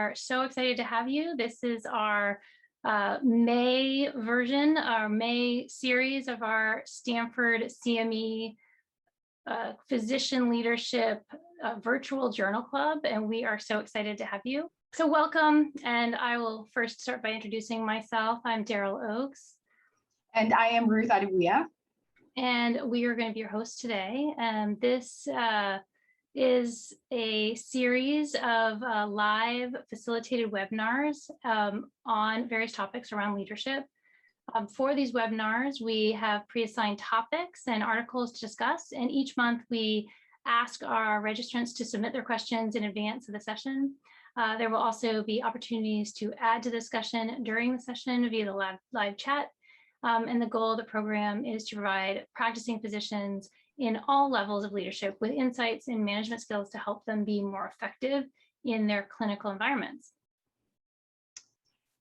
are so excited to have you. This is our May version, our May series of our Stanford CME Physician Leadership Virtual Journal Club, and we are so excited to have you. So welcome, and I will first start by introducing myself. I'm Daryl Oakes. And I am Ruth Adebuya. And we are going to be your hosts today. And this is a series of live facilitated webinars on various topics around leadership. For these webinars, we have pre-assigned topics and articles to discuss, and each month we ask our registrants to submit their questions in advance of the session. There will also be opportunities to add to the discussion during the session via the live chat. And the goal of the program is to provide practicing physicians in all levels of leadership with insights and management skills to help them be more effective in their clinical environments.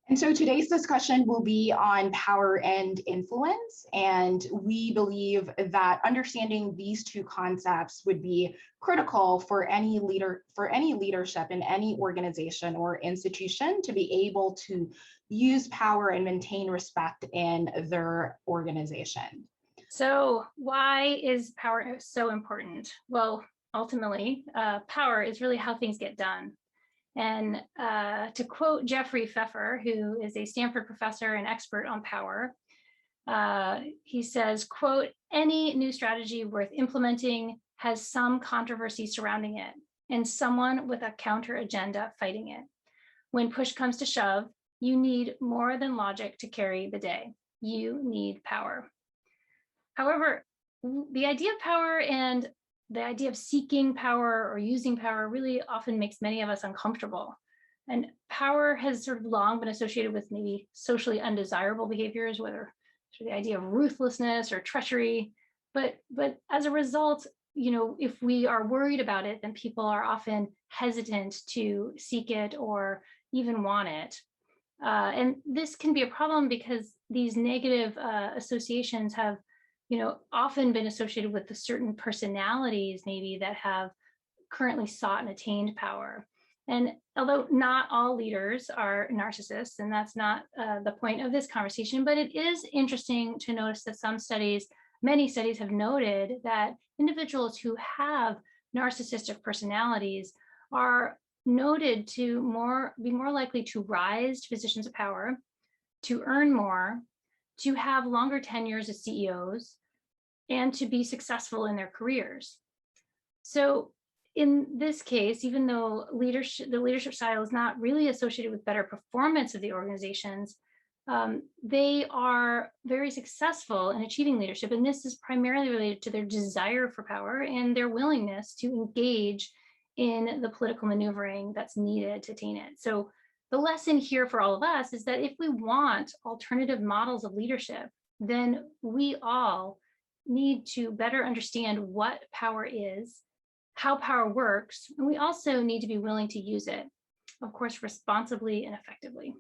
And so today's discussion will be on power and influence, and we believe that understanding these two concepts would be critical for any leadership in any organization or institution to be able to use power and maintain respect in their organization. So why is power so important? Well, ultimately, power is really how things get done. And to quote Jeffrey Pfeffer, who is a Stanford professor and expert on power, he says, quote, "Any new strategy worth implementing has some controversy surrounding it and someone with a counter agenda fighting it. When push comes to shove, you need more than logic to carry the day. You need power." However, the idea of power and the idea of seeking power or using power really often makes many of us uncomfortable. And power has sort of long been associated with maybe socially undesirable behaviors, whether the idea of ruthlessness or treachery. But as a result, you know, if we are worried about it, then people are often hesitant to seek it or even want it. And this can be a problem because these negative associations have, you know, often been associated with the certain personalities maybe that have currently sought and attained power. And although not all leaders are narcissists, and that's not the point of this conversation, but it is interesting to notice that many studies have noted that individuals who have narcissistic personalities are noted to be more likely to rise to positions of power, to earn more, to have longer tenures as CEOs, and to be successful in their careers. So in this case, even though the leadership style is not really associated with better performance of the organizations, they are very successful in achieving leadership. And this is primarily related to their desire for power and their willingness to engage in the political maneuvering that's needed to attain it. So the lesson here for all of us is that if we want alternative models of leadership, then we all need to better understand what power is, how power works, and we also need to be willing to use it, of course, responsibly and effectively.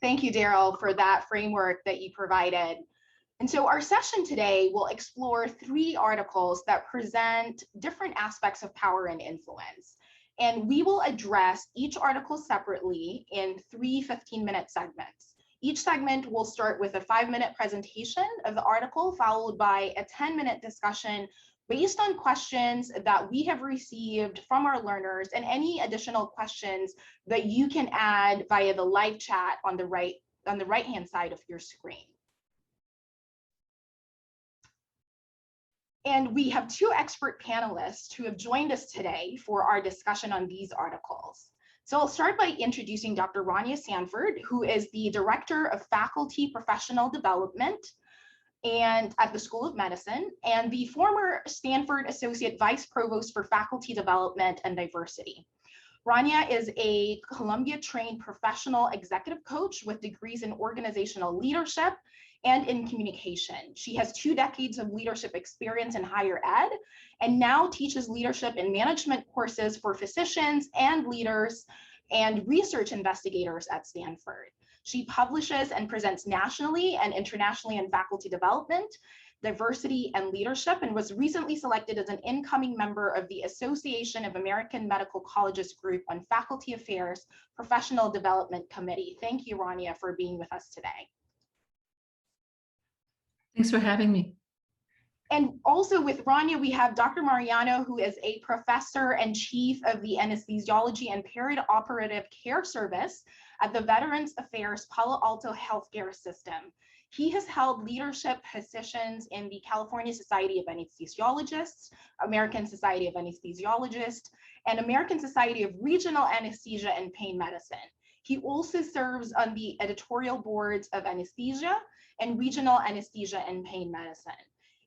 Thank you, Daryl, for that framework that you provided. And so our session today will explore 3 articles that present different aspects of power and influence. And we will address each article separately in 3 15-minute segments. Each segment will start with a 5-minute presentation of the article, followed by a 10-minute discussion based on questions that we have received from our learners and any additional questions that you can add via the live chat on the right-hand side of your screen. And we have 2 expert panelists who have joined us today for our discussion on these articles. So I'll start by introducing Dr. Rania Sanford, who is the Director of Faculty Professional Development and at the School of Medicine, and the former Stanford Associate Vice Provost for Faculty Development and Diversity. Rania is a Columbia-trained professional executive coach with degrees in organizational leadership and in communication. She has 2 decades of leadership experience in higher ed and now teaches leadership and management courses for physicians and leaders and research investigators at Stanford. She publishes and presents nationally and internationally in faculty development, Diversity, and Leadership, and was recently selected as an incoming member of the Association of American Medical Colleges Group on Faculty Affairs Professional Development Committee. Thank you, Rania, for being with us today. Thanks for having me. And also with Rania, we have Dr. Mariano, who is a professor and chief of the Anesthesiology and Perioperative Care Service at the Veterans Affairs Palo Alto Healthcare System. He has held leadership positions in the California Society of Anesthesiologists, American Society of Anesthesiologists, and American Society of Regional Anesthesia and Pain Medicine. He also serves on the editorial boards of Anesthesia and Regional Anesthesia and Pain Medicine.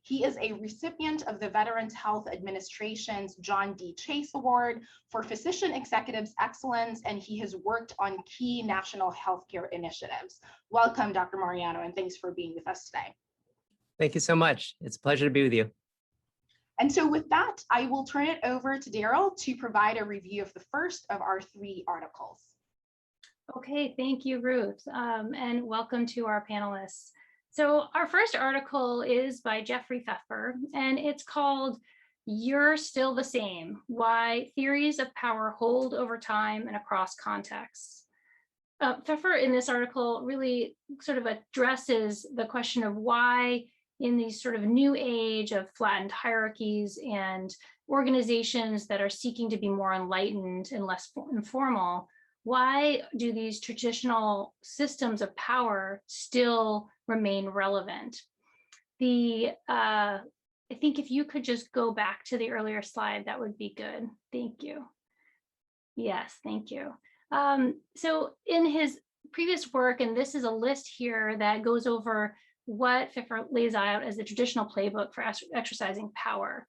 He is a recipient of the Veterans Health Administration's John D. Chase Award for Physician Executives Excellence, and he has worked on key national healthcare initiatives. Welcome, Dr. Mariano, and thanks for being with us today. Thank you so much. It's a pleasure to be with you. And so with that, I will turn it over to Daryl to provide a review of the first of our 3 articles. Okay, thank you, Ruth, and welcome to our panelists. So our first article is by Jeffrey Pfeffer, and it's called "You're Still the Same: Why Theories of Power Hold Over Time and Across Contexts." Pfeffer in this article really sort of addresses the question of why in these sort of new age of flattened hierarchies and organizations that are seeking to be more enlightened and less informal, why do these traditional systems of power still remain relevant? I think if you could just go back to the earlier slide, that would be good. Thank you. Yes, thank you. So in his previous work, and this is a list here that goes over what Pfeffer lays out as the traditional playbook for exercising power.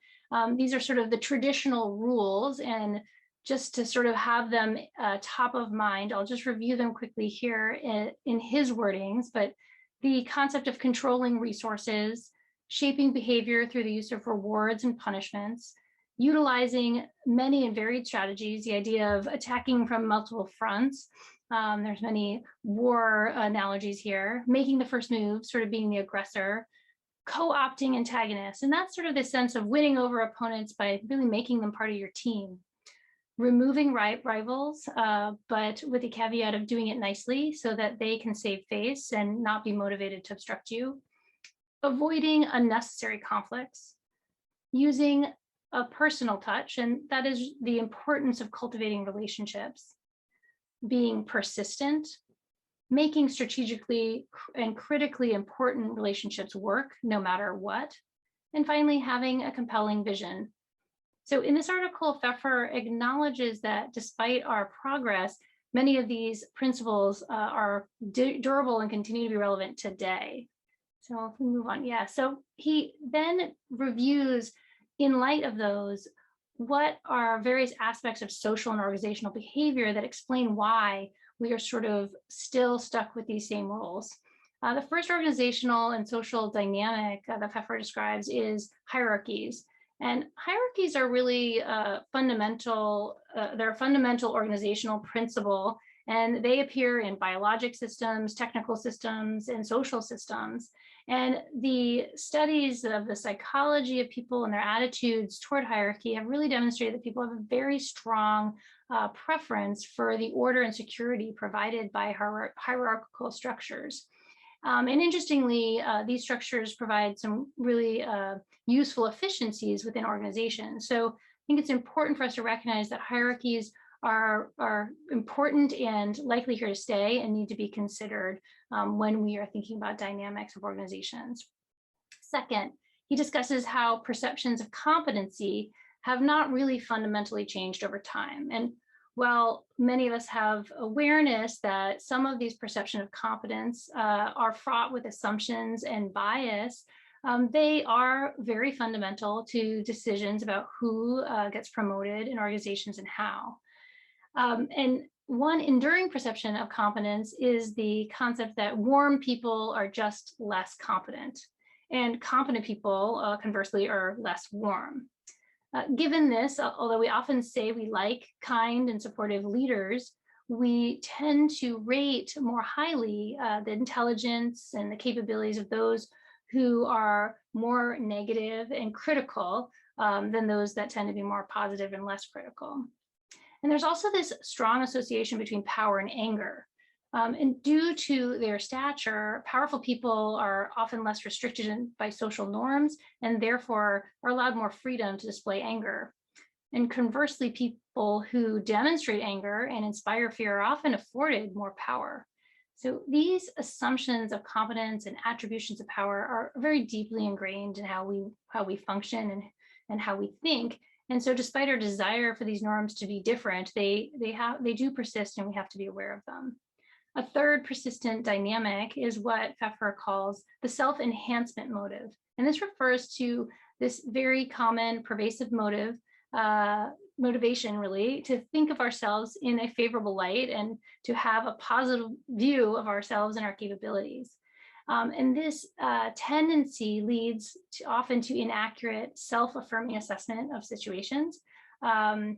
These are sort of the traditional rules, and just to sort of have them top of mind, I'll just review them quickly here in his wordings, but the concept of controlling resources, shaping behavior through the use of rewards and punishments, utilizing many and varied strategies, the idea of attacking from multiple fronts. There's many war analogies here, making the first move, sort of being the aggressor, co-opting antagonists, and that's sort of the sense of winning over opponents by really making them part of your team. Removing rivals, but with the caveat of doing it nicely so that they can save face and not be motivated to obstruct you. Avoiding unnecessary conflicts. Using a personal touch, and that is the importance of cultivating relationships. Being persistent. Making strategically and critically important relationships work no matter what. And finally, having a compelling vision. So in this article, Pfeffer acknowledges that despite our progress, many of these principles are durable and continue to be relevant today. So if we move on, yeah. So he then reviews, in light of those, what are various aspects of social and organizational behavior that explain why we are sort of still stuck with these same rules. The first organizational and social dynamic that Pfeffer describes is hierarchies. And hierarchies are really fundamental, they're a fundamental organizational principle, and they appear in biologic systems, technical systems, and social systems. And the studies of the psychology of people and their attitudes toward hierarchy have really demonstrated that people have a very strong preference for the order and security provided by hierarchical structures. And interestingly, these structures provide some really useful efficiencies within organizations. So I think it's important for us to recognize that hierarchies are important and likely here to stay and need to be considered when we are thinking about dynamics of organizations. Second, he discusses how perceptions of competency have not really fundamentally changed over time. And while many of us have awareness that some of these perceptions of competence are fraught with assumptions and bias, they are very fundamental to decisions about who gets promoted in organizations and how. And one enduring perception of competence is the concept that warm people are just less competent, and competent people, conversely, are less warm. Given this, although we often say we like kind and supportive leaders, we tend to rate more highly the intelligence and the capabilities of those who are more negative and critical than those that tend to be more positive and less critical. And there's also this strong association between power and anger. And due to their stature, powerful people are often less restricted by social norms and therefore are allowed more freedom to display anger. And conversely, people who demonstrate anger and inspire fear are often afforded more power. So these assumptions of competence and attributions of power are very deeply ingrained in how we function and how we think. And so despite our desire for these norms to be different, they do persist, and we have to be aware of them. A third persistent dynamic is what Pfeffer calls the self-enhancement motive. And this refers to this very common pervasive motivation really to think of ourselves in a favorable light and to have a positive view of ourselves and our capabilities. And this tendency leads often to inaccurate self-affirming assessment of situations,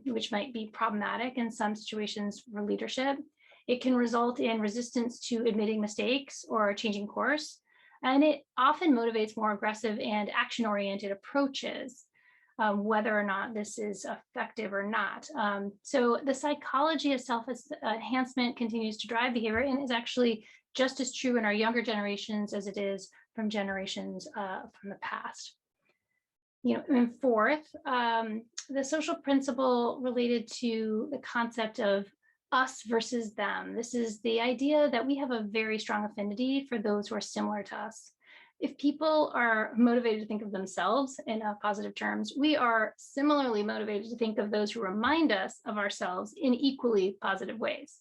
which might be problematic in some situations for leadership. It can result in resistance to admitting mistakes or changing course. And it often motivates more aggressive and action-oriented approaches, whether or not this is effective or not. So the psychology of self-enhancement continues to drive behavior and is actually just as true in our younger generations as it is from generations from the past. And fourth, the social principle related to the concept of us versus them. This is the idea that we have a very strong affinity for those who are similar to us. If people are motivated to think of themselves in positive terms, we are similarly motivated to think of those who remind us of ourselves in equally positive ways.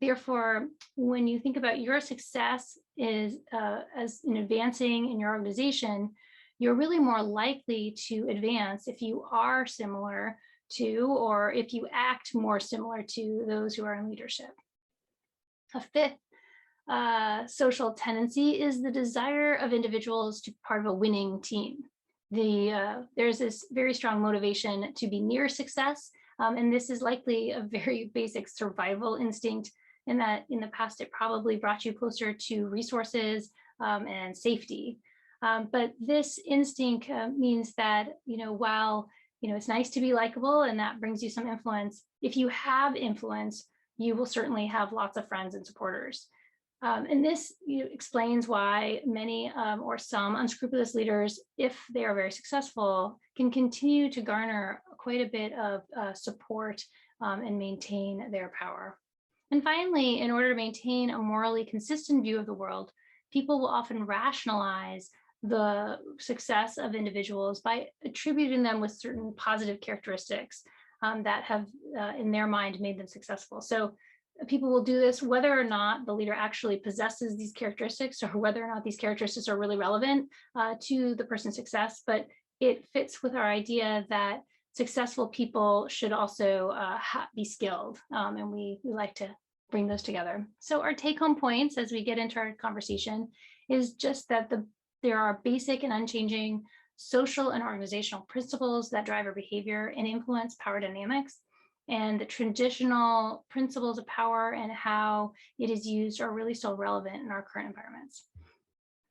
Therefore, when you think about your success as in advancing in your organization, you're really more likely to advance if you are similar to, or if you act more similar to those who are in leadership. A fifth social tendency is the desire of individuals to be part of a winning team. There's this very strong motivation to be near success, and this is likely a very basic survival instinct in that in the past it probably brought you closer to resources and safety. But this instinct means that, while it's nice to be likable and that brings you some influence, if you have influence, you will certainly have lots of friends and supporters. And this explains why many or some unscrupulous leaders, if they are very successful, can continue to garner quite a bit of support and maintain their power. And finally, in order to maintain a morally consistent view of the world, people will often rationalize the success of individuals by attributing them with certain positive characteristics that have, in their mind, made them successful. So people will do this whether or not the leader actually possesses these characteristics or whether or not these characteristics are really relevant to the person's success. But it fits with our idea that successful people should also be skilled. And we like to bring those together. So our take-home points as we get into our conversation is just that there are basic and unchanging social and organizational principles that drive our behavior and influence power dynamics. And the traditional principles of power and how it is used are really still relevant in our current environments.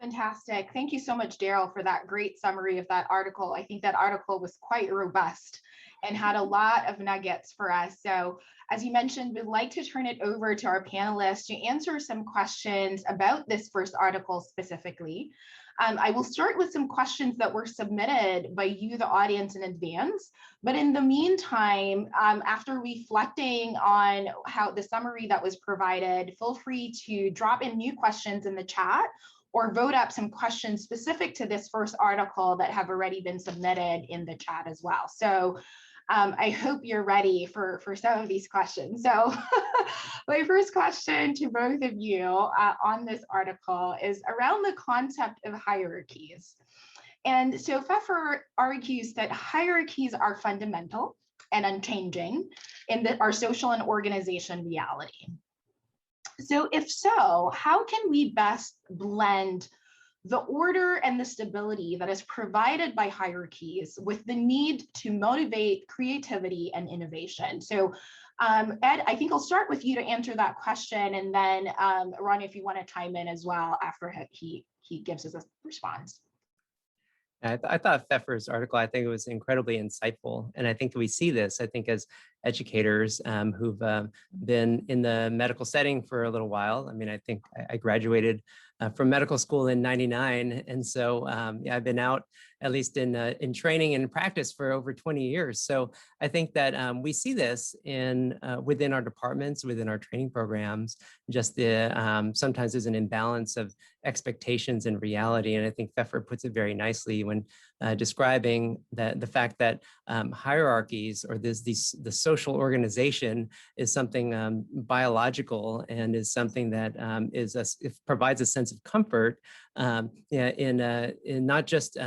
Fantastic. Thank you so much, Daryl, for that great summary of that article. I think that article was quite robust and had a lot of nuggets for us. So as you mentioned, we'd like to turn it over to our panelists to answer some questions about this first article specifically. I will start with some questions that were submitted by you, the audience, in advance. But in the meantime, after reflecting on how the summary that was provided, feel free to drop in new questions in the chat or vote up some questions specific to this first article that have already been submitted in the chat as well. So I hope you're ready for some of these questions. So my first question to both of you on this article is around the concept of hierarchies. And so Pfeffer argues that hierarchies are fundamental and unchanging in our social and organization reality. So if so, how can we best blend the order and the stability that is provided by hierarchies with the need to motivate creativity and innovation? So Ed, I think I'll start with you to answer that question, and then Ronnie, if you want to chime in as well after he gives us a response. I thought Pfeffer's article, I think it was incredibly insightful. And I think we see this, I think, as educators who've been in the medical setting for a little while. I mean, I think I graduated from medical school in '99. And so yeah, I've been out at least in training and practice for over 20 years. So I think that we see this in within our departments, within our training programs, just the sometimes there's an imbalance of expectations and reality. And I think Pfeffer puts it very nicely when describing the fact that hierarchies or the social organization is something biological and is something that it provides a sense of comfort yeah, in not just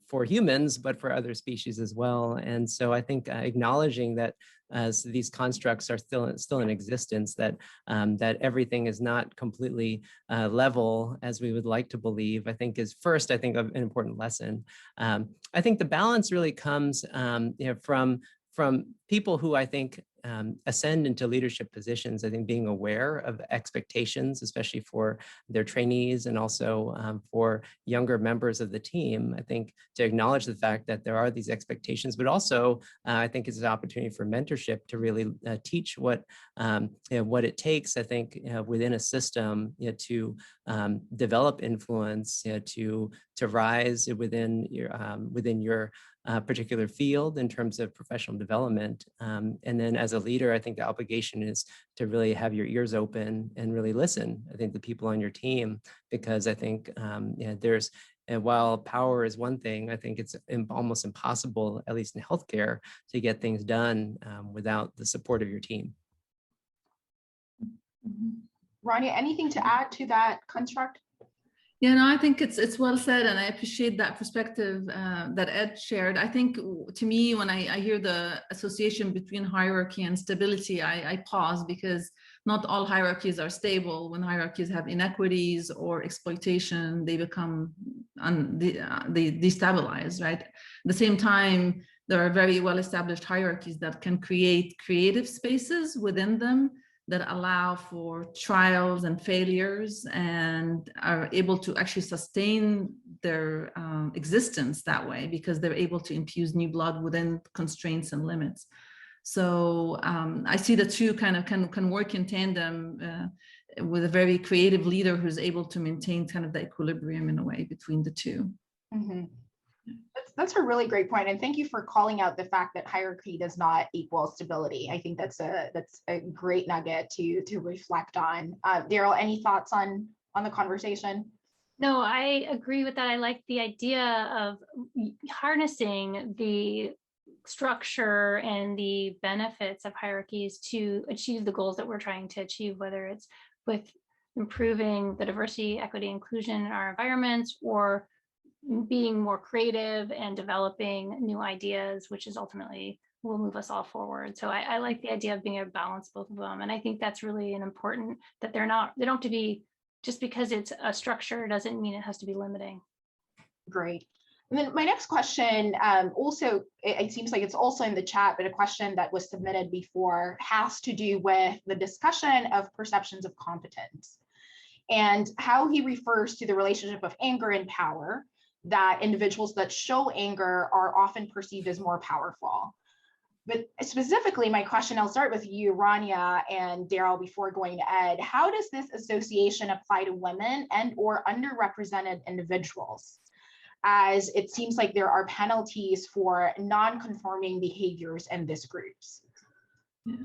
for humans, but for other species as well. And so I think acknowledging that as these constructs are still in existence, that that everything is not completely level as we would like to believe, I think is first, I think, an important lesson. I think the balance really comes from people who I think ascend into leadership positions. I think being aware of expectations, especially for their trainees and also for younger members of the team. I think to acknowledge the fact that there are these expectations, but also I think it's an opportunity for mentorship to really teach what it takes. I think within a system to develop influence, to rise within your particular field in terms of professional development. And then as a leader, I think the obligation is to really have your ears open and really listen, I think, the people on your team, because I think and while power is one thing, I think it's almost impossible, at least in healthcare, to get things done without the support of your team. Rania, anything to add to that construct? Yeah, no, I think it's well said, and I appreciate that perspective that Ed shared. I think, to me, when I hear the association between hierarchy and stability, I pause, because not all hierarchies are stable. When hierarchies have inequities or exploitation, they become they destabilize, right? At the same time, there are very well-established hierarchies that can create creative spaces within them that allow for trials and failures and are able to actually sustain their existence that way, because they're able to infuse new blood within constraints and limits. So I see the two kind of can work in tandem with a very creative leader who's able to maintain kind of the equilibrium in a way between the two. Mm-hmm. That's a really great point, and thank you for calling out the fact that hierarchy does not equal stability. I think that's a great nugget to reflect on. Daryl, any thoughts on the conversation? No, I agree with that. I like the idea of harnessing the structure and the benefits of hierarchies to achieve the goals that we're trying to achieve, whether it's with improving the diversity, equity, inclusion in our environments, or being more creative and developing new ideas, which is ultimately will move us all forward. So I like the idea of being able to balance both of them. And I think that's really an important, that they don't have to be, just because it's a structure doesn't mean it has to be limiting. Great. And then my next question, also, it seems like it's also in the chat, but a question that was submitted before has to do with the discussion of perceptions of competence and how he refers to the relationship of anger and power, that individuals that show anger are often perceived as more powerful. But specifically, my question, I'll start with you, Rania, and Daryl, before going to Ed. How does this association apply to women and or underrepresented individuals, as it seems like there are penalties for non-conforming behaviors in these groups? Yeah.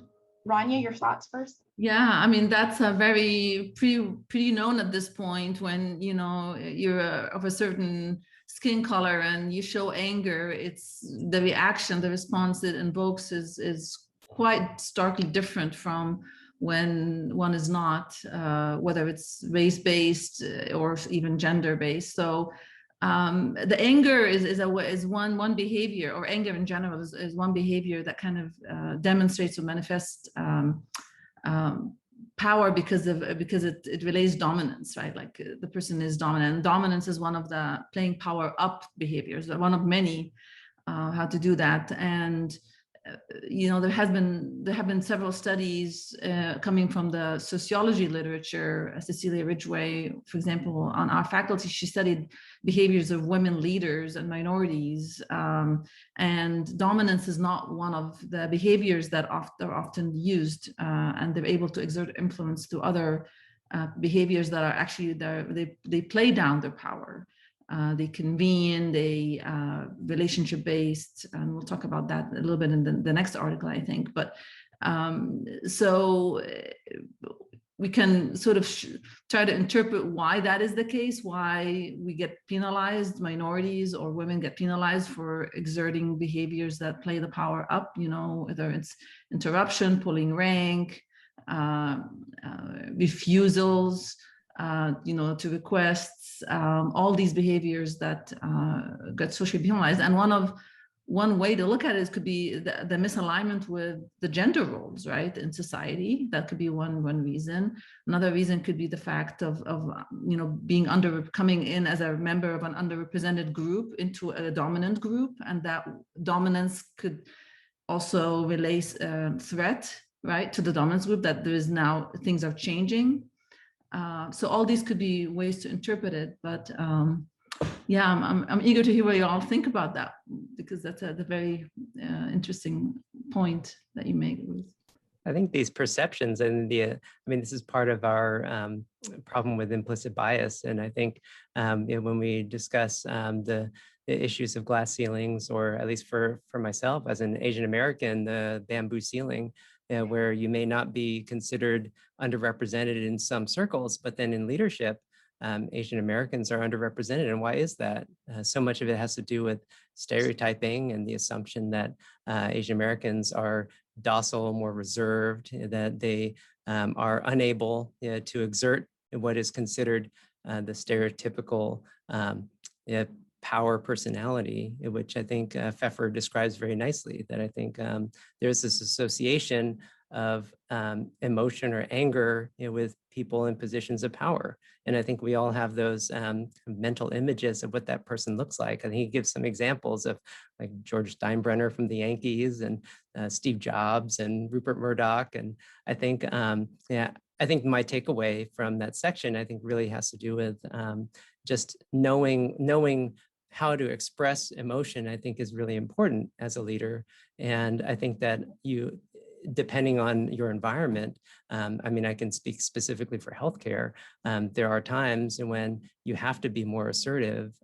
Rania, your thoughts first? Yeah, I mean, that's a very pretty known at this point. When you're of a certain skin color and you show anger, it's the reaction, the response it invokes is quite starkly different from when one is not, whether it's race-based or even gender-based. So the anger is one behavior, or anger in general is one behavior that kind of demonstrates or manifests power because it relays dominance, right? Like the person is dominant. Dominance is one of the playing power up behaviors, one of many how to do that. And there have been several studies coming from the sociology literature. Cecilia Ridgway, for example, on our faculty, she studied behaviors of women leaders and minorities, and dominance is not one of the behaviors that are often used, and they're able to exert influence to other behaviors that are actually they play down their power. They convene, they relationship-based, and we'll talk about that a little bit in the next article, I think. But so we can sort of try to interpret why that is the case, why we get penalized, minorities or women get penalized for exerting behaviors that play the power up, whether it's interruption, pulling rank, refusals, to requests, all these behaviors that get socially penalized. And one way to look at it could be the misalignment with the gender roles, right, in society. That could be one reason. Another reason could be the fact of being coming in as a member of an underrepresented group into a dominant group, and that dominance could also relate threat, right, to the dominance group, that there is now things are changing. So all these could be ways to interpret it, but yeah, I'm eager to hear what you all think about that, because that's a very interesting point that you make. I think these perceptions and this is part of our problem with implicit bias. And I think when we discuss the issues of glass ceilings, or at least for myself as an Asian American, the bamboo ceiling, where you may not be considered underrepresented in some circles, but then in leadership, Asian Americans are underrepresented. And why is that? So much of it has to do with stereotyping and the assumption that Asian Americans are docile, more reserved, that they are unable to exert what is considered the stereotypical power personality, which I think Pfeffer describes very nicely, that I think there's this association of emotion or anger with people in positions of power. And I think we all have those mental images of what that person looks like. And he gives some examples of like George Steinbrenner from the Yankees, and Steve Jobs and Rupert Murdoch. And I think, I think my takeaway from that section, I think really has to do with just knowing how to express emotion, I think is really important as a leader. And I think that depending on your environment, I can speak specifically for healthcare, there are times when you have to be more assertive.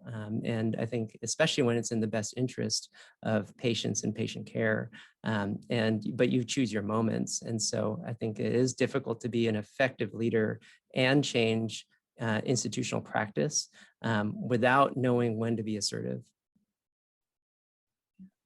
And I think especially when it's in the best interest of patients and patient care, but you choose your moments. And so I think it is difficult to be an effective leader and change institutional practice without knowing when to be assertive.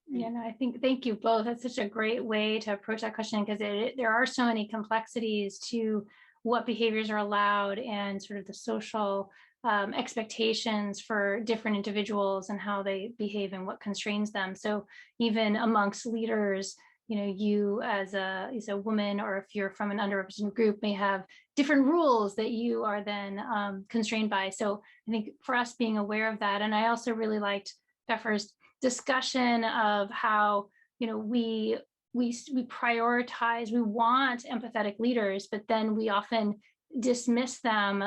Yeah, no, thank you both. That's such a great way to approach that question, because there are so many complexities to what behaviors are allowed and sort of the social expectations for different individuals and how they behave and what constrains them. So even amongst leaders, you as a woman, or if you're from an underrepresented group, may have different rules that you are then constrained by. So I think for us being aware of that, and I also really liked Pfeffer's discussion of how we prioritize, we want empathetic leaders, but then we often dismiss them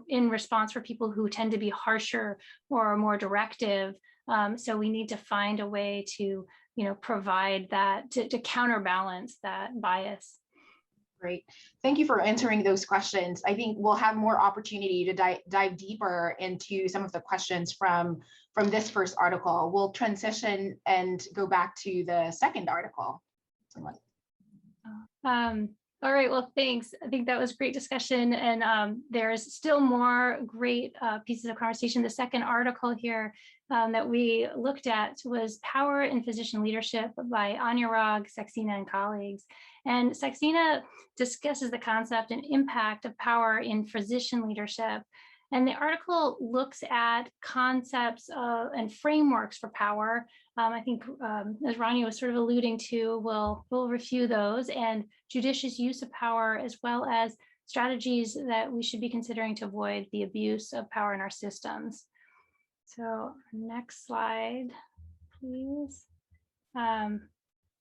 in response for people who tend to be harsher or more directive. So we need to find a way to provide that to counterbalance that bias. Great. Thank you for answering those questions. I think we'll have more opportunity to dive deeper into some of the questions from this first article. We'll transition and go back to the second article. All right, well, thanks. I think that was a great discussion, and there's still more great pieces of conversation. The second article here that we looked at was Power in Physician Leadership by Anurag, Saxena, and colleagues. And Saxena discusses the concept and impact of power in physician leadership. And the article looks at concepts and frameworks for power. I think, as Rania was sort of alluding to, we'll review those, and judicious use of power, as well as strategies that we should be considering to avoid the abuse of power in our systems. So next slide, please.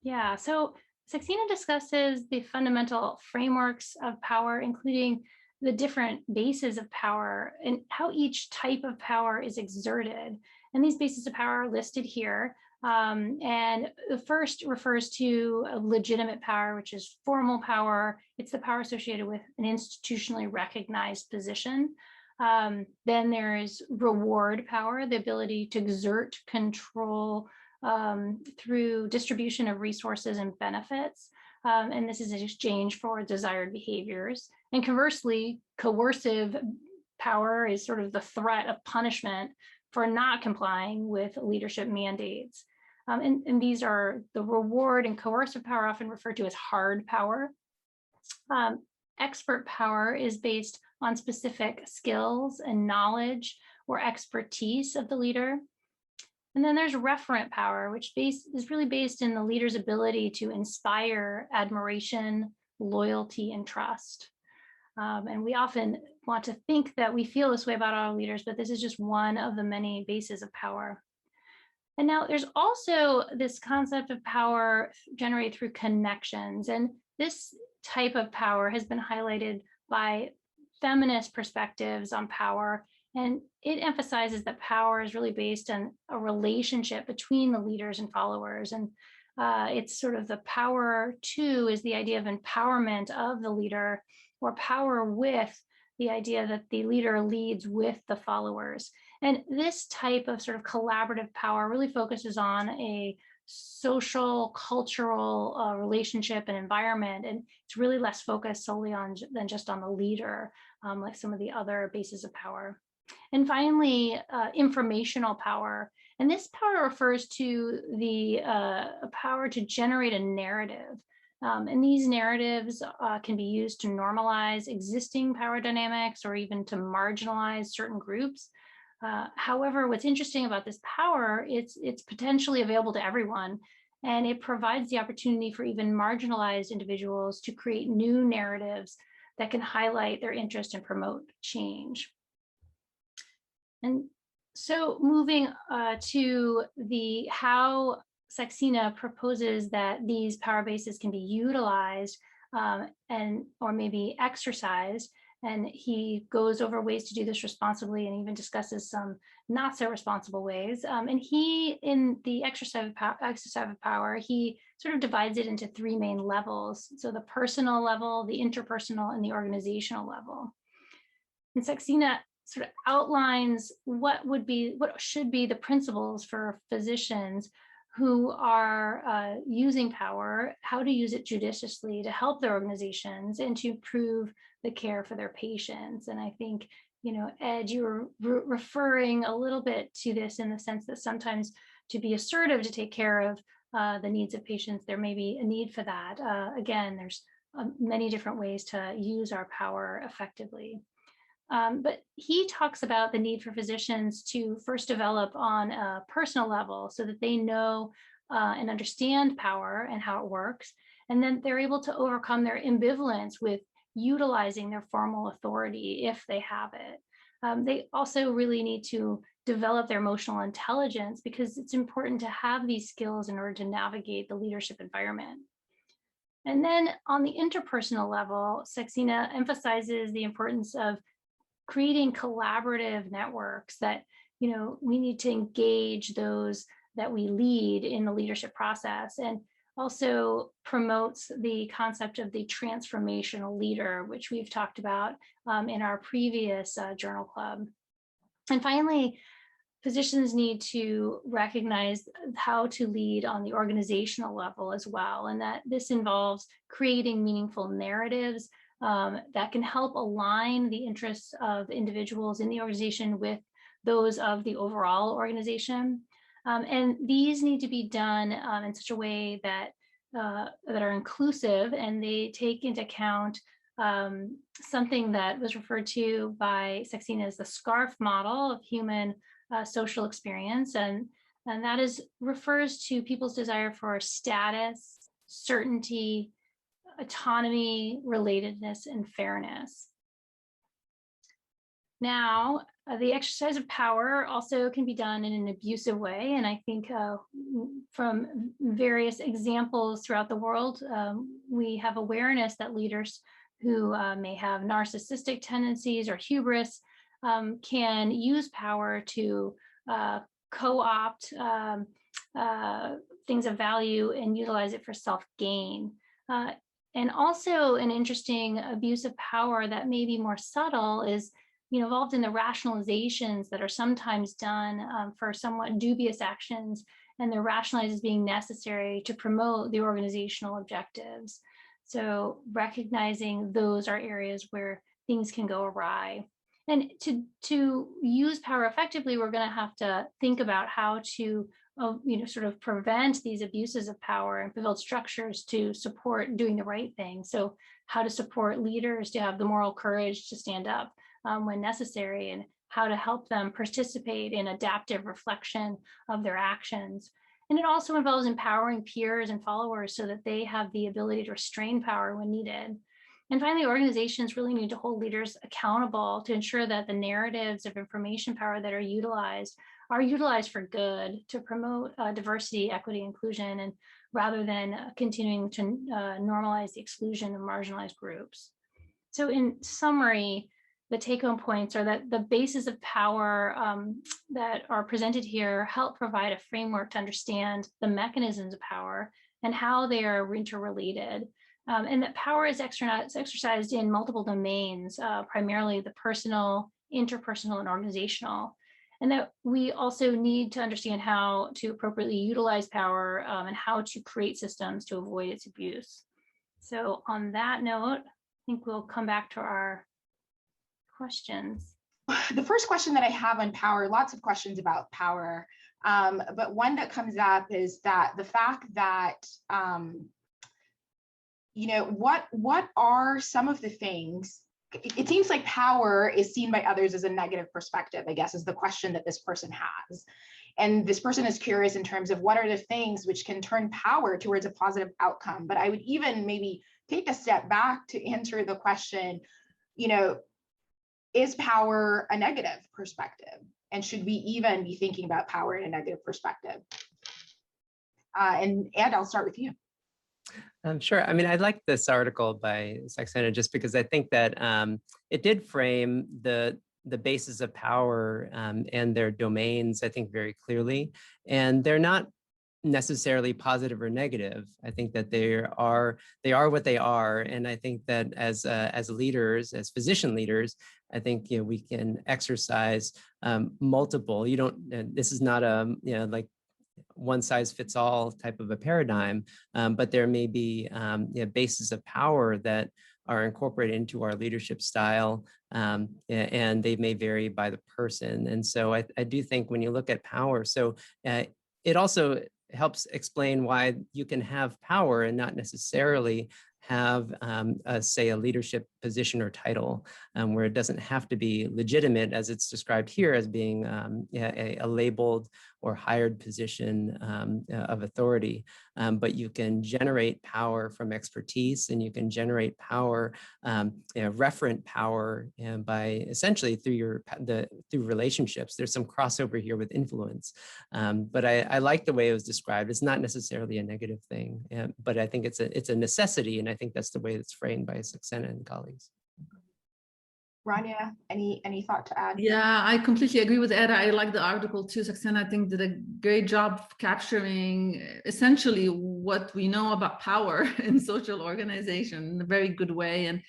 Yeah, so Saxena discusses the fundamental frameworks of power, including the different bases of power and how each type of power is exerted. And these bases of power are listed here. And the first refers to a legitimate power, which is formal power. It's the power associated with an institutionally recognized position. Then there is reward power, the ability to exert control through distribution of resources and benefits. And this is in exchange for desired behaviors. And conversely, coercive power is sort of the threat of punishment for not complying with leadership mandates. And these are the reward and coercive power, often referred to as hard power. Expert power is based on specific skills and knowledge or expertise of the leader. And then there's referent power, which is really based in the leader's ability to inspire admiration, loyalty, and trust. And we often want to think that we feel this way about our leaders, but this is just one of the many bases of power. And now there's also this concept of power generated through connections. And this type of power has been highlighted by feminist perspectives on power. And it emphasizes that power is really based on a relationship between the leaders and followers. And it's sort of the power to is the idea of empowerment of the leader, or power with the idea that the leader leads with the followers. And this type of sort of collaborative power really focuses on a social, cultural relationship and environment. And it's really less focused solely on than just on the leader, like some of the other bases of power. And finally, informational power. And this power refers to the power to generate a narrative. And these narratives can be used to normalize existing power dynamics or even to marginalize certain groups. However, what's interesting about this power, it's potentially available to everyone, and it provides the opportunity for even marginalized individuals to create new narratives that can highlight their interest and promote change. And so moving to the how Saxena proposes that these power bases can be utilized or maybe exercised. And he goes over ways to do this responsibly and even discusses some not so responsible ways. And he, in the exercise of power, he sort of divides it into three main levels. So the personal level, the interpersonal, and the organizational level. And Saxena sort of outlines what should be the principles for physicians who are using power, how to use it judiciously to help their organizations and to improve the care for their patients. And I think, Ed, you were referring a little bit to this in the sense that sometimes to be assertive, to take care of the needs of patients, there may be a need for that. Again, there's many different ways to use our power effectively. But he talks about the need for physicians to first develop on a personal level so that they know and understand power and how it works. And then they're able to overcome their ambivalence with utilizing their formal authority if they have it. They also really need to develop their emotional intelligence because it's important to have these skills in order to navigate the leadership environment. And then on the interpersonal level, Saxena emphasizes the importance of creating collaborative networks that, we need to engage those that we lead in the leadership process, and also promotes the concept of the transformational leader, which we've talked about in our previous journal club. And finally, physicians need to recognize how to lead on the organizational level as well, and that this involves creating meaningful narratives that can help align the interests of individuals in the organization with those of the overall organization. And these need to be done in such a way that are inclusive, and they take into account something that was referred to by Saxena as the SCARF model of human social experience. And that refers to people's desire for status, certainty, autonomy, relatedness, and fairness. Now, the exercise of power also can be done in an abusive way. And I think from various examples throughout the world, we have awareness that leaders who may have narcissistic tendencies or hubris can use power to co-opt things of value and utilize it for self-gain. And also an interesting abuse of power that may be more subtle is involved in the rationalizations that are sometimes done for somewhat dubious actions, and they're rationalized as being necessary to promote the organizational objectives. So recognizing those are areas where things can go awry. And to use power effectively, we're going to have to think about how to sort of prevent these abuses of power and build structures to support doing the right thing. So how to support leaders to have the moral courage to stand up when necessary, and how to help them participate in adaptive reflection of their actions. And it also involves empowering peers and followers so that they have the ability to restrain power when needed. And finally, organizations really need to hold leaders accountable to ensure that the narratives of information power that are utilized for good, to promote diversity, equity, inclusion, and rather than continuing to normalize the exclusion of marginalized groups. So in summary, the take-home points are that the bases of power that are presented here help provide a framework to understand the mechanisms of power and how they are interrelated. And that power is exercised in multiple domains, primarily the personal, interpersonal, and organizational. And that we also need to understand how to appropriately utilize power and how to create systems to avoid its abuse. So on that note, I think we'll come back to our questions. The first question that I have on power, lots of questions about power, but one that comes up is that the fact that, what are some of the things, it seems like power is seen by others as a negative perspective, I guess, is the question that this person has. And this person is curious in terms of what are the things which can turn power towards a positive outcome. But I would even maybe take a step back to answer the question, is power a negative perspective? And should we even be thinking about power in a negative perspective? And Ed, I'll start with you. Sure. I mean, I like this article by Saxena just because I think that it did frame the basis of power and their domains, I think, very clearly. And they're not necessarily positive or negative. I think that they are what they are. And I think that as leaders, as physician leaders, I think we can exercise multiple. This is not a like one size fits all type of a paradigm, but there may be bases of power that are incorporated into our leadership style, and they may vary by the person. And so I do think when you look at power, so it also helps explain why you can have power and not necessarily have, say, a leadership position or title, where it doesn't have to be legitimate, as it's described here, as being a labeled or hired position of authority. But you can generate power from expertise, and you can generate power, referent power, by essentially through relationships. There's some crossover here with influence, but I like the way it was described. It's not necessarily a negative thing, but I think it's a necessity, and I think that's the way it's framed by Saxena and colleagues. Rania, any thought to add? Yeah, I completely agree with Ed. I like the article too. Saxena, I think, did a great job capturing essentially what we know about power in social organization in a very good way. And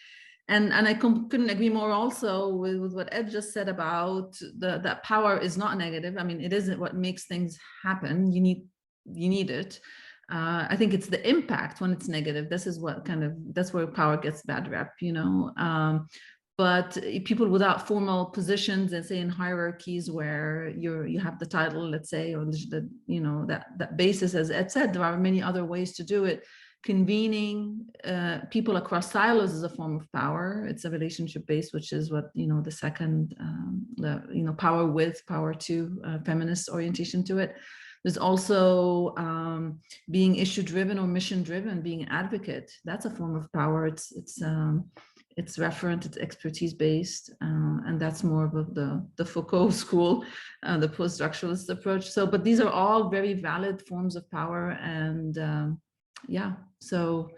I couldn't agree more also with what Ed just said about that power is not negative. I mean, it isn't what makes things happen. You need it. I think it's the impact when it's negative. This is what that's where power gets bad rep, But people without formal positions, and say in hierarchies where you have the title, let's say, or that basis, as Ed said, there are many other ways to do it. Convening people across silos is a form of power. It's a relationship based, which is what the second, power with, power to, feminist orientation to it. There's also being issue driven or mission driven, being an advocate. That's a form of power. It's it's referent, it's expertise based, and that's more of the Foucault school, the post-structuralist approach. So, but these are all very valid forms of power, and yeah, so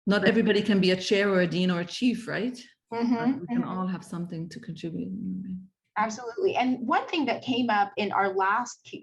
not everybody can be a chair or a dean or a chief, right? But we can all have something to contribute. Absolutely. And one thing that came up in our last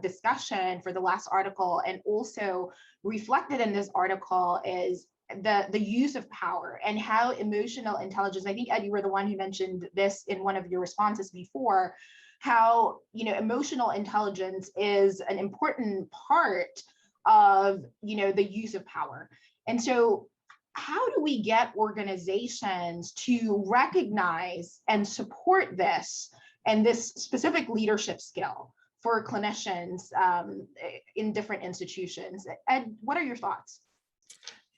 discussion for the last article, and also reflected in this article, is the use of power and how emotional intelligence, I think, Ed, you were the one who mentioned this in one of your responses before, how, you know, emotional intelligence is an important part of, you know, the use of power. And so how do we get organizations to recognize and support this and this specific leadership skill for clinicians in different institutions? Ed, what are your thoughts?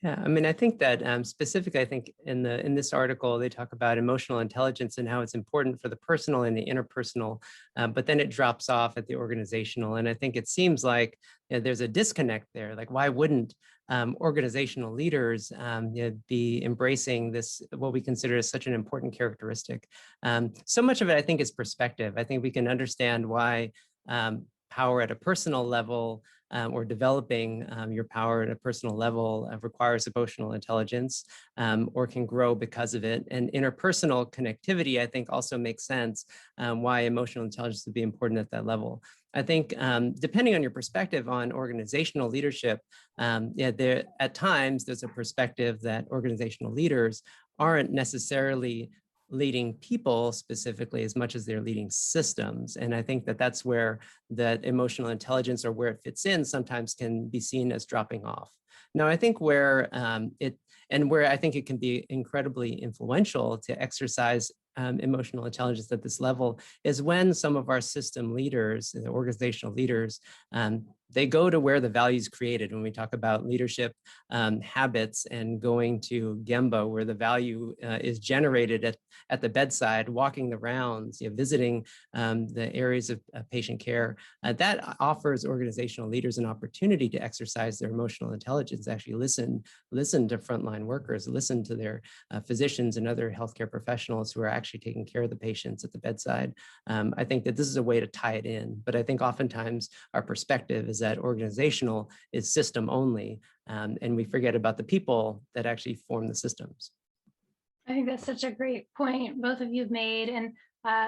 Yeah, I mean, I think that specifically, I think in this article, they talk about emotional intelligence and how it's important for the personal and the interpersonal, but then it drops off at the organizational. And I think it seems like, you know, there's a disconnect there. Like, why wouldn't organizational leaders you know, be embracing this, what we consider as such an important characteristic? So much of it, I think, is perspective. I think we can understand why power at a personal level or developing your power at a personal level requires emotional intelligence or can grow because of it. And interpersonal connectivity, I think, also makes sense why emotional intelligence would be important at that level. I think depending on your perspective on organizational leadership, yeah, at times there's a perspective that organizational leaders aren't necessarily leading people specifically as much as they're leading systems. And I think that that's where that emotional intelligence, or where it fits in, sometimes can be seen as dropping off. Now, I think where where I think it can be incredibly influential to exercise emotional intelligence at this level is when some of our system leaders, the organizational leaders, they go to where the value is created. When we talk about leadership habits and going to Gemba, where the value is generated at the bedside, walking the rounds, you know, visiting the areas of patient care, that offers organizational leaders an opportunity to exercise their emotional intelligence, actually listen to frontline workers, listen to their physicians and other healthcare professionals who are actually taking care of the patients at the bedside. I think that this is a way to tie it in, but I think oftentimes our perspective is that organizational is system only, and we forget about the people that actually form the systems. I think that's such a great point both of you have made, and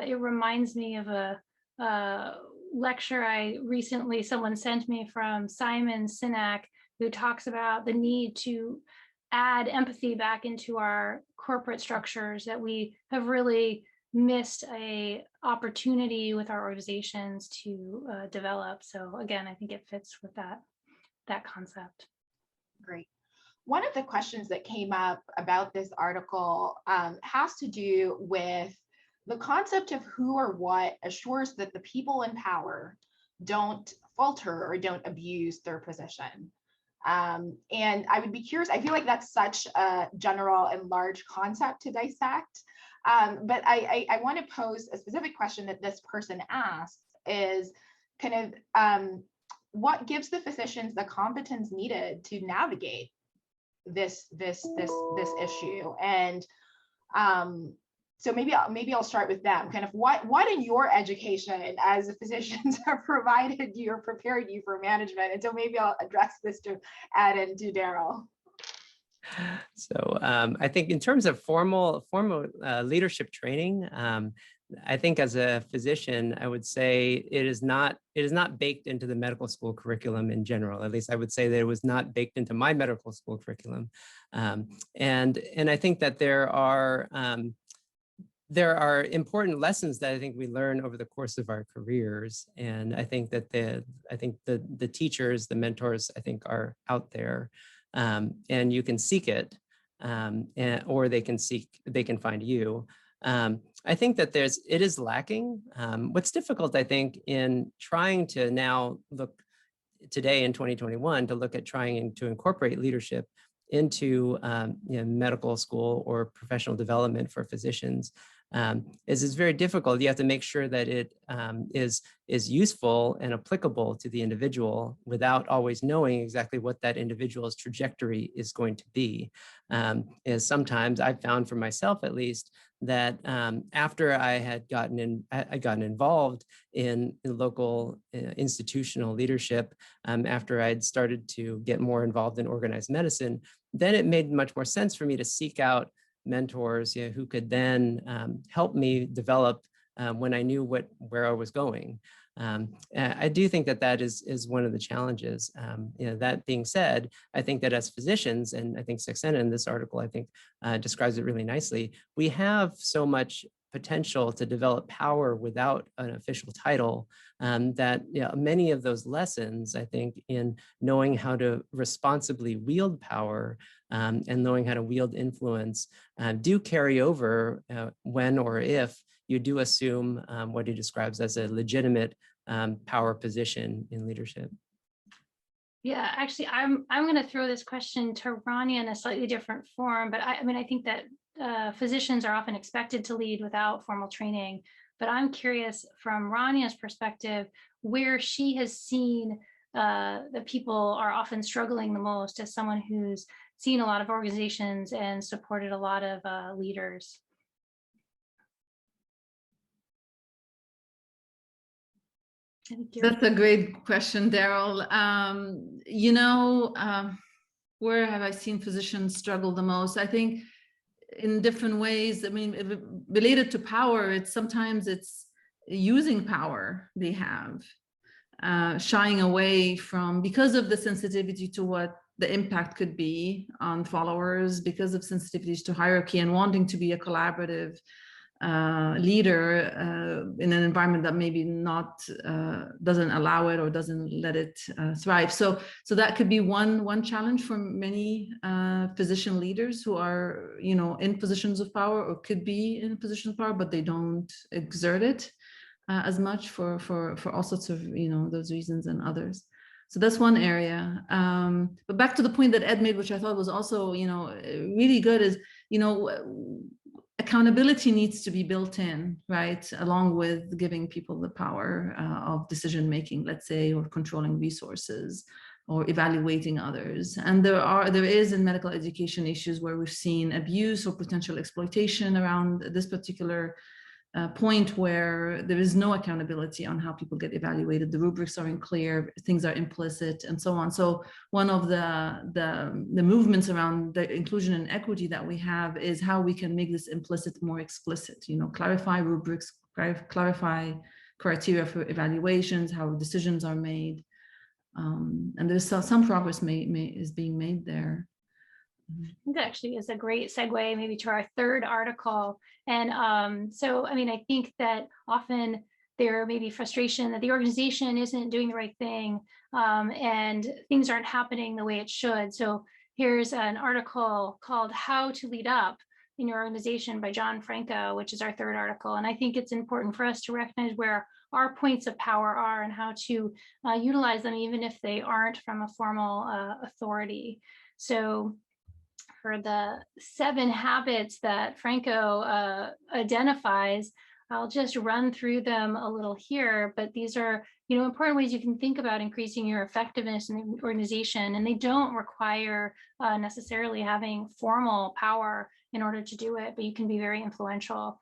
it reminds me of a lecture someone sent me from Simon Sinek, who talks about the need to add empathy back into our corporate structures, that we have really missed a opportunity with our organizations to develop. So again, I think it fits with that concept. Great. One of the questions that came up about this article has to do with the concept of who or what assures that the people in power don't falter or don't abuse their position. And I would be curious, I feel like that's such a general and large concept to dissect. But I want to pose a specific question that this person asked is kind of what gives the physicians the competence needed to navigate this issue? And so maybe I'll start with them. Kind of what in your education as physicians have provided you or prepared you for management? And so maybe I'll address this to Ed and to Daryl. So I think in terms of formal leadership training, I think as a physician, I would say it is not baked into the medical school curriculum in general. At least I would say that it was not baked into my medical school curriculum. And I think that there are important lessons that I think we learn over the course of our careers. And I think that the teachers, the mentors, I think are out there. And you can seek it, or they can find you. I think that it is lacking. What's difficult, I think, in trying to now look today in 2021 to look at trying to incorporate leadership into medical school or professional development for physicians, is it's very difficult. You have to make sure that it is useful and applicable to the individual without always knowing exactly what that individual's trajectory is going to be. Is sometimes I've found for myself, at least, that after I had gotten involved in local institutional leadership, after I'd started to get more involved in organized medicine, then it made much more sense for me to seek out mentors who could then help me develop when I knew where I was going. I do think that is one of the challenges. That being said, I think that as physicians, and I think Saxena in this article, I think describes it really nicely, we have so much potential to develop power without an official title, that many of those lessons, I think, in knowing how to responsibly wield power and knowing how to wield influence do carry over when or if you do assume what he describes as a legitimate power position in leadership. Yeah, actually, I'm going to throw this question to Rania in a slightly different form, but I mean, I think that physicians are often expected to lead without formal training, but I'm curious from Rania's perspective, where she has seen that people are often struggling the most as someone who's seen a lot of organizations and supported a lot of leaders. That's a great question, Daryl. Where have I seen physicians struggle the most? I think in different ways. I mean, related to power, sometimes it's using power they have, shying away from, because of the sensitivity to what the impact could be on followers, because of sensitivities to hierarchy and wanting to be a collaborative leader in an environment that maybe not doesn't allow it or doesn't let it thrive. So that could be one challenge for many physician leaders who are in positions of power, or could be in positions of power, but they don't exert it as much for all sorts of those reasons and others. So that's one area. But back to the point that Ed made, which I thought was also really good, is accountability needs to be built in, right, along with giving people the power of decision making, let's say, or controlling resources, or evaluating others. And there is in medical education issues where we've seen abuse or potential exploitation around this particular point, where there is no accountability on how people get evaluated. The rubrics are unclear, things are implicit, and so on. So one of the movements around the inclusion and equity that we have is how we can make this implicit more explicit. Clarify rubrics, clarify criteria for evaluations, how decisions are made, and there's some progress is being made there. I think that actually is a great segue maybe to our third article. And so, I mean, I think that often there may be frustration that the organization isn't doing the right thing and things aren't happening the way it should. So here's an article called How to Lead Up in Your Organization by John Franco, which is our third article. And I think it's important for us to recognize where our points of power are and how to utilize them, even if they aren't from a formal authority. So for the 7 habits that Franco identifies, I'll just run through them a little here, but these are important ways you can think about increasing your effectiveness in the organization, and they don't require necessarily having formal power in order to do it, but you can be very influential.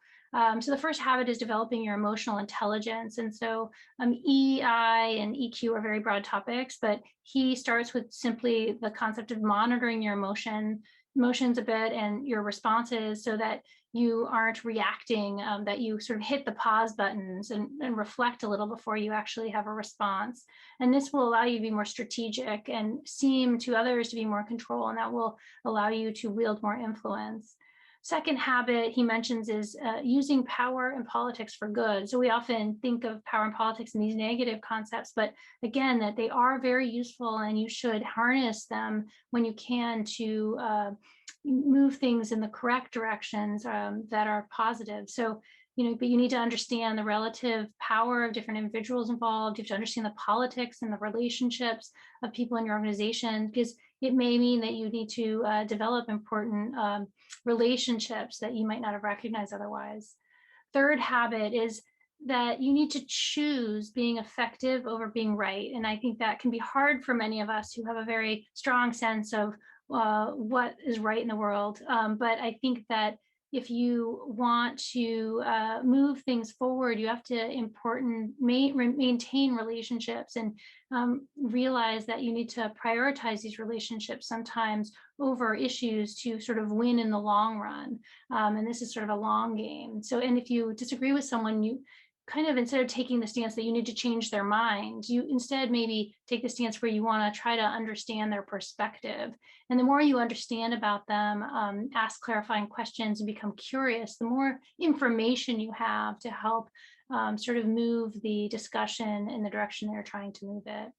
So the first habit is developing your emotional intelligence. And so EI and EQ are very broad topics, but he starts with simply the concept of monitoring your emotions a bit and your responses, so that you aren't reacting, that you sort of hit the pause buttons and reflect a little before you actually have a response. And this will allow you to be more strategic and seem to others to be more in control, and that will allow you to wield more influence. Second habit he mentions is using power and politics for good. So we often think of power and politics in these negative concepts, but again, that they are very useful, and you should harness them when you can to move things in the correct directions that are positive. So, but you need to understand the relative power of different individuals involved. You have to understand the politics and the relationships of people in your organization, because it may mean that you need to develop important relationships that you might not have recognized otherwise. third habit is that you need to choose being effective over being right. And I think that can be hard for many of us who have a very strong sense of what is right in the world. But I think that if you want to move things forward, you have to maintain relationships and realize that you need to prioritize these relationships sometimes over issues to sort of win in the long run. And this is sort of a long game. So, and if you disagree with someone, you kind of, instead of taking the stance that you need to change their mind, you instead maybe take the stance where you want to try to understand their perspective. And the more you understand about them, ask clarifying questions and become curious, the more information you have to help sort of move the discussion in the direction they're trying to move it.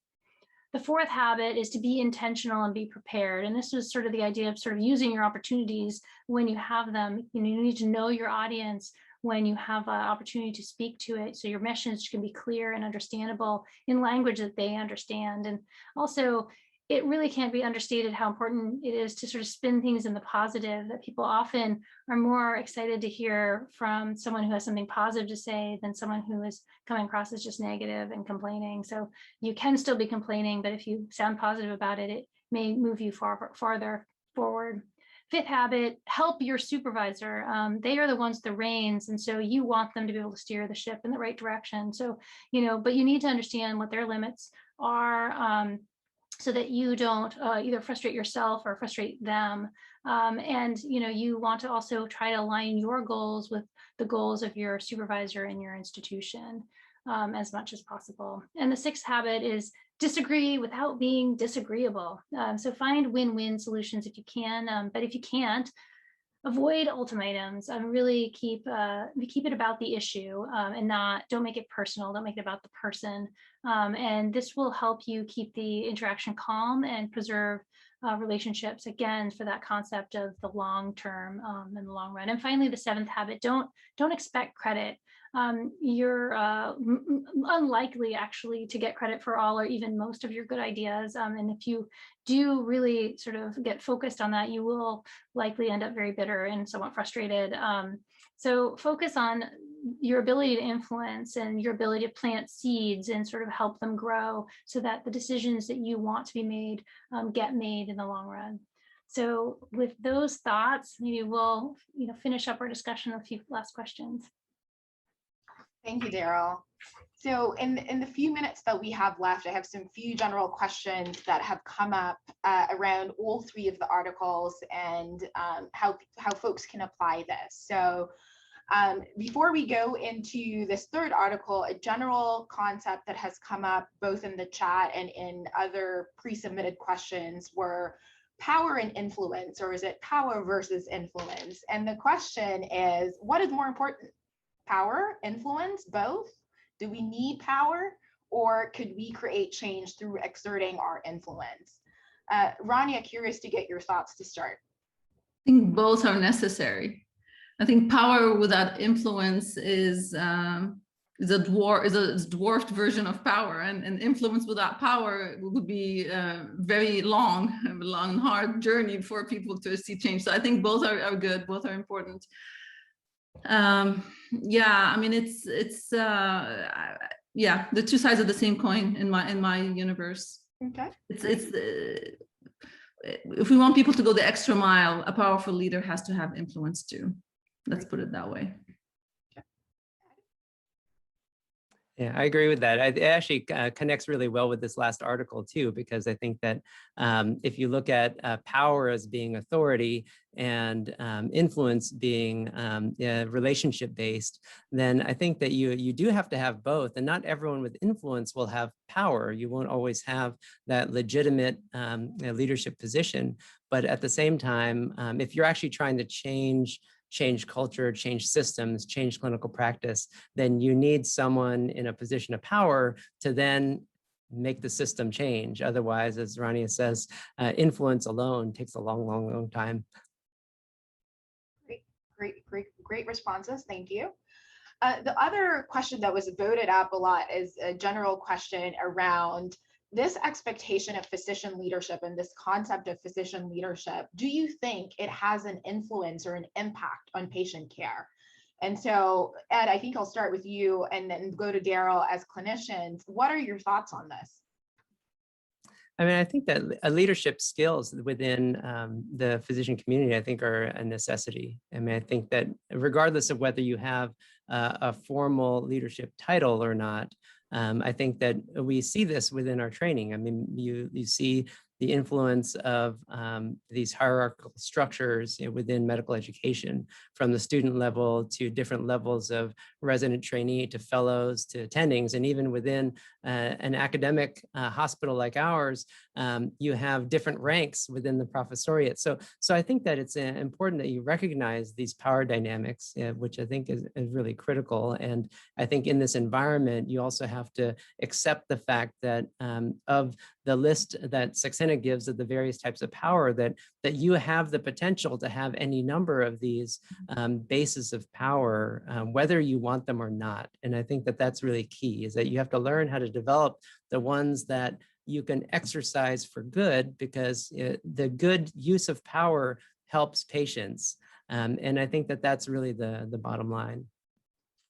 The fourth habit is to be intentional and be prepared. And this was sort of the idea of sort of using your opportunities when you have them. You know, you need to know your audience when you have an opportunity to speak to it, so your message can be clear and understandable in language that they understand. And also, it really can't be understated how important it is to sort of spin things in the positive, that people often are more excited to hear from someone who has something positive to say than someone who is coming across as just negative and complaining. So you can still be complaining, but if you sound positive about it, it may move you farther forward. Fifth habit, help your supervisor. They are the ones with the reins, and so you want them to be able to steer the ship in the right direction. So, you know, but you need to understand what their limits are, so that you don't either frustrate yourself or frustrate them. And, you know, you want to also try to align your goals with the goals of your supervisor and your institution as much as possible. And the sixth habit is disagree without being disagreeable. So find win-win solutions if you can, but if you can't, avoid ultimatums. Really keep it about the issue and don't make it personal. Don't make it about the person. And this will help you keep the interaction calm and preserve relationships, again, for that concept of the long term and the long run. And finally, the seventh habit, don't expect credit. You're unlikely actually to get credit for all or even most of your good ideas. And if you do really sort of get focused on that, you will likely end up very bitter and somewhat frustrated. So focus on your ability to influence and your ability to plant seeds and sort of help them grow so that the decisions that you want to be made get made in the long run. So with those thoughts, maybe we'll finish up our discussion with a few last questions. Thank you, Daryl. So in the few minutes that we have left, I have some few general questions that have come up around all three of the articles and how folks can apply this. So before we go into this third article, a general concept that has come up both in the chat and in other pre-submitted questions were power and influence, or is it power versus influence? And the question is, what is more important? Power, influence, both? Do we need power, or could we create change through exerting our influence? Rania, curious to get your thoughts to start. I think both are necessary. I think power without influence is a dwarfed version of power, and influence without power would be a very long and hard journey for people to see change. So I think both are good, both are important. Yeah, I mean, it's yeah, the two sides of the same coin in my universe. Okay. If we want people to go the extra mile, a powerful leader has to have influence too. Let's put it that way. Yeah, I agree with that. It actually connects really well with this last article too, because I think that if you look at power as being authority and influence being relationship-based, then I think that you do have to have both, and not everyone with influence will have power. You won't always have that legitimate leadership position, but at the same time, if you're actually trying to change culture, change systems, change clinical practice, then you need someone in a position of power to then make the system change. Otherwise, as Rania says, influence alone takes a long time. Great responses. Thank you. The other question that was voted up a lot is a general question around this expectation of physician leadership and this concept of physician leadership. Do you think it has an influence or an impact on patient care? And so, Ed, I think I'll start with you and then go to Daryl as clinicians. What are your thoughts on this? I mean, I think that leadership skills within the physician community, I think, are a necessity. I mean, I think that regardless of whether you have a formal leadership title or not, I think that we see this within our training. I mean, you see the influence of these hierarchical structures within medical education, from the student level to different levels of resident trainee to fellows to attendings, and even within an academic hospital like ours, you have different ranks within the professoriate. So I think that it's important that you recognize these power dynamics, which I think is really critical. And I think in this environment, you also have to accept the fact that of the list that Saxena gives of the various types of power, that you have the potential to have any number of these bases of power, whether you want them or not. And I think that that's really key, is that you have to learn how to develop the ones that you can exercise for good, because the good use of power helps patients. And I think that that's really the bottom line.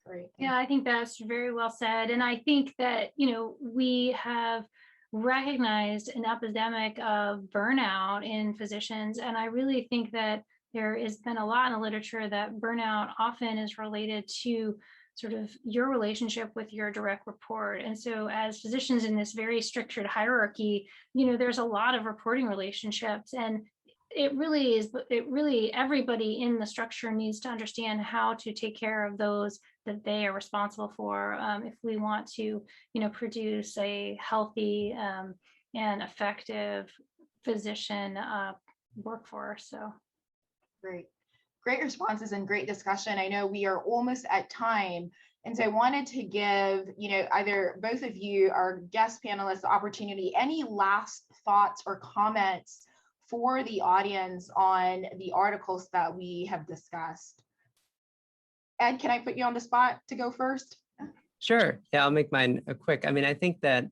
Great. Yeah, I think that's very well said. And I think that, we have recognized an epidemic of burnout in physicians. And I really think that there has been a lot in the literature that burnout often is related to sort of your relationship with your direct report. And so as physicians in this very structured hierarchy, there's a lot of reporting relationships, and it really everybody in the structure needs to understand how to take care of those that they are responsible for, if we want to, produce a healthy and effective physician workforce. So great responses and great discussion. I know we are almost at time, and so I wanted to give either both of you, our guest panelists, the opportunity. Any last thoughts or comments for the audience on the articles that we have discussed? Ed, can I put you on the spot to go first? Sure. Yeah, I'll make mine quick. I mean, I think that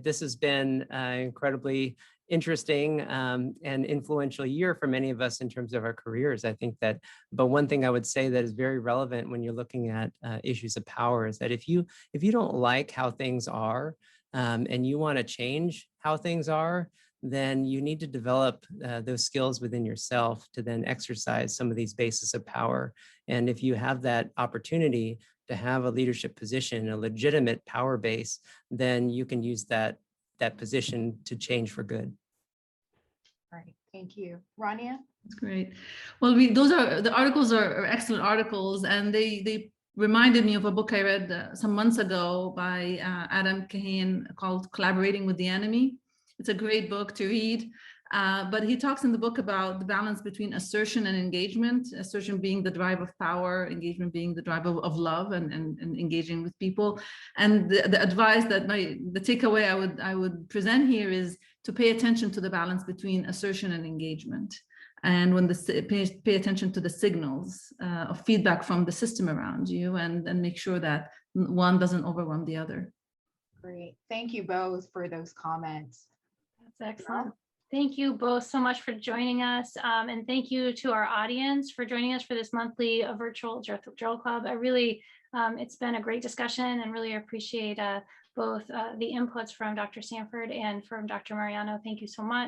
this has been incredibly interesting and influential year for many of us in terms of our careers. I think that, but one thing I would say that is very relevant when you're looking at issues of power is that if you don't like how things are and you want to change how things are, then you need to develop those skills within yourself to then exercise some of these bases of power. And if you have that opportunity to have a leadership position, a legitimate power base, then you can use that position to change for good. All right, thank you. Rania? That's great. Well, the articles are excellent articles, and they reminded me of a book I read some months ago by Adam Kahane called Collaborating with the Enemy. It's a great book to read, but he talks in the book about the balance between assertion and engagement, assertion being the drive of power, engagement being the drive of love and engaging with people. And the advice that the takeaway I would present here is to pay attention to the balance between assertion and engagement. And when pay attention to the signals of feedback from the system around you, and make sure that one doesn't overwhelm the other. Great, thank you both for those comments. That's excellent. Thank you both so much for joining us. And thank you to our audience for joining us for this monthly virtual Journal Club. I really, it's been a great discussion, and really appreciate both the inputs from Dr. Sanford and from Dr. Mariano. Thank you so much.